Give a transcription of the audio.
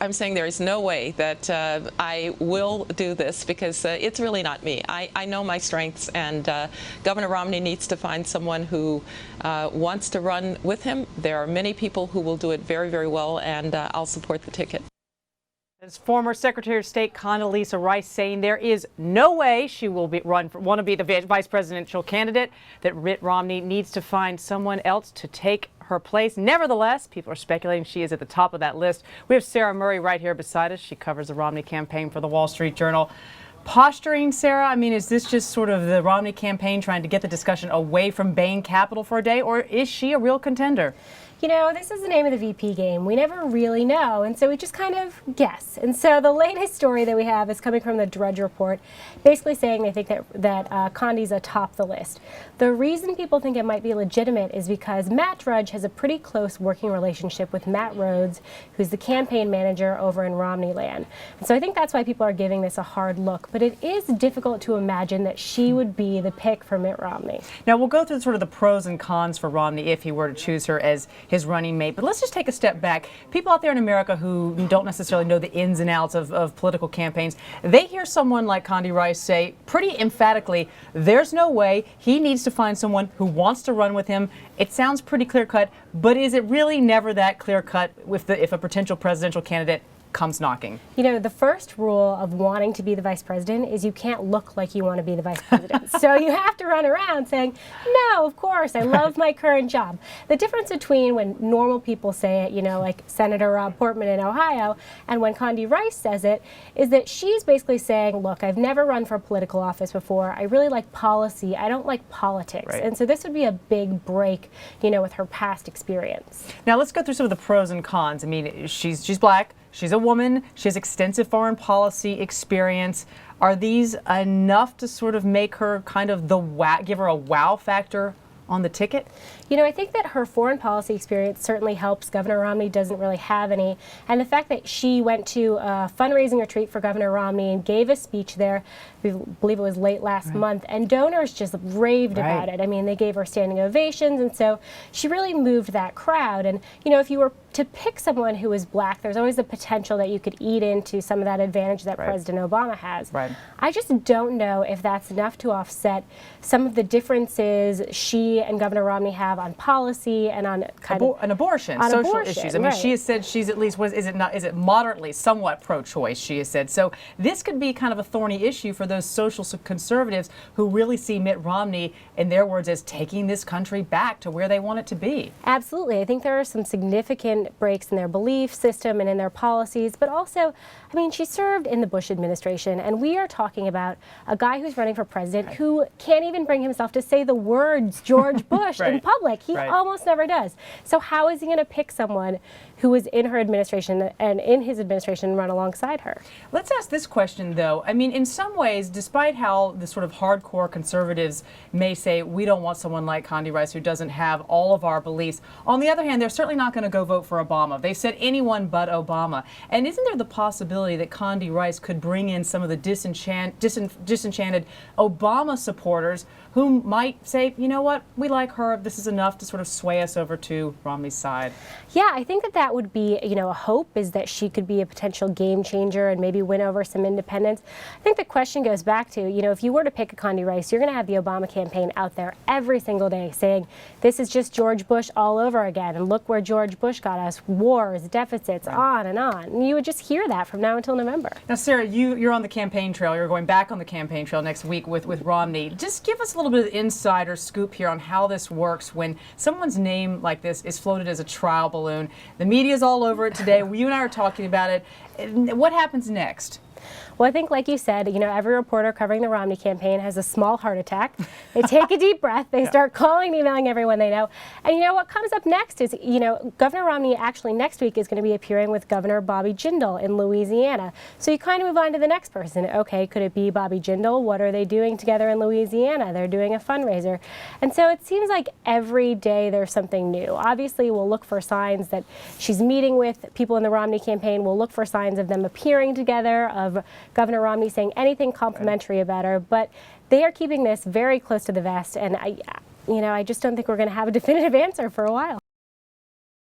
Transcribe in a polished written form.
I'm saying there is no way that I will do this, because it's really not me. I know my strengths, and Governor Romney needs to find someone who wants to run with him. There are many people who will do it very, very well, and I'll support the ticket. As former Secretary of State Condoleezza Rice saying there is no way she will want to be the vice presidential candidate, that Mitt Romney needs to find someone else to take her place. Nevertheless, people are speculating she is at the top of that list. We have Sara Murray right here beside us. She covers the Romney campaign for the Wall Street Journal. Posturing, Sarah, I mean, is this just sort of the Romney campaign trying to get the discussion away from Bain Capital for a day, or is she a real contender? You know, this is the name of the VP game. We never really know, and so we just kind of guess. And so the latest story that we have is coming from the Drudge Report, basically saying they think that Condi's atop the list. The reason people think it might be legitimate is because Matt Drudge has a pretty close working relationship with Matt Rhodes, who's the campaign manager over in Romneyland. And so I think that's why people are giving this a hard look. But it is difficult to imagine that she would be the pick for Mitt Romney. Now, we'll go through sort of the pros and cons for Romney if he were to choose her as his running mate. But let's just take a step back. People out there in America who don't necessarily know the ins and outs of political campaigns, they hear someone like Condi Rice say pretty emphatically, there's no way, he needs to find someone who wants to run with him. It sounds pretty clear-cut, but is it really never that clear-cut if a potential presidential candidate comes knocking? You know, the first rule of wanting to be the vice president is you can't look like you want to be the vice president. So you have to run around saying, no, of course, I love my current job. The difference between when normal people say it, you know, like Senator Rob Portman in Ohio, and when Condi Rice says it, is that she's basically saying, look, I've never run for a political office before. I really like policy. I don't like politics. Right. And so this would be a big break, you know, with her past experience. Now let's go through some of the pros and cons. I mean, she's black. She's a woman. She has extensive foreign policy experience. Are these enough to sort of make her kind of give her a wow factor on the ticket? You know, I think that her foreign policy experience certainly helps. Governor Romney doesn't really have any. And the fact that she went to a fundraising retreat for Governor Romney and gave a speech there, I believe it was late last month, and donors just raved about it. I mean, they gave her standing ovations, and so she really moved that crowd. And, you know, if you were to pick someone who is black, there's always the potential that you could eat into some of that advantage that President Obama has. I just don't know if that's enough to offset some of the differences she and Governor Romney have on policy and on abortion, social issues. I mean, she has said she's at least is it moderately, somewhat pro-choice, she has said. So this could be kind of a thorny issue for those social conservatives who really see Mitt Romney, in their words, as taking this country back to where they want it to be. Absolutely. I think there are some significant breaks in their belief system and in their policies, but also, I mean, she served in the Bush administration, and we are talking about a guy who's running for president who can't even bring himself to say the words George Bush in public. He almost never does. So how is he going to pick someone who was in her administration and in his administration and run alongside her? Let's ask this question, though. I mean, in some ways, despite how the sort of hardcore conservatives may say we don't want someone like Condi Rice who doesn't have all of our beliefs, on the other hand, they're certainly not going to go vote for Obama. They've said anyone but Obama. And isn't there the possibility that Condi Rice could bring in some of the disenchanted Obama supporters who might say, you know what, we like her, this is enough to sort of sway us over to Romney's side? Yeah, I think that would be, you know, a hope, is that she could be a potential game changer and maybe win over some independents. I think the question goes back to, you know, if you were to pick a Condi Rice, you're going to have the Obama campaign out there every single day saying, this is just George Bush all over again, and look where George Bush got us, wars, deficits, on and on. And you would just hear that from now until November. Now, Sarah, you're on the campaign trail. You're going back on the campaign trail next week with Romney. Just give us a little bit of insider scoop here on how this works when someone's name like this is floated as a trial balloon. The media's all over it today. You and I are talking about it. What happens next? Well, I think, like you said, you know, every reporter covering the Romney campaign has a small heart attack. They take a deep breath. They start calling and emailing everyone they know. And, you know, what comes up next is, you know, Governor Romney actually next week is going to be appearing with Governor Bobby Jindal in Louisiana. So you kind of move on to the next person. Okay, could it be Bobby Jindal? What are they doing together in Louisiana? They're doing a fundraiser. And so it seems like every day there's something new. Obviously, we'll look for signs that she's meeting with people in the Romney campaign. We'll look for signs of them appearing together, of Governor Romney saying anything complimentary about her, but they are keeping this very close to the vest, and I just don't think we're going to have a definitive answer for a while.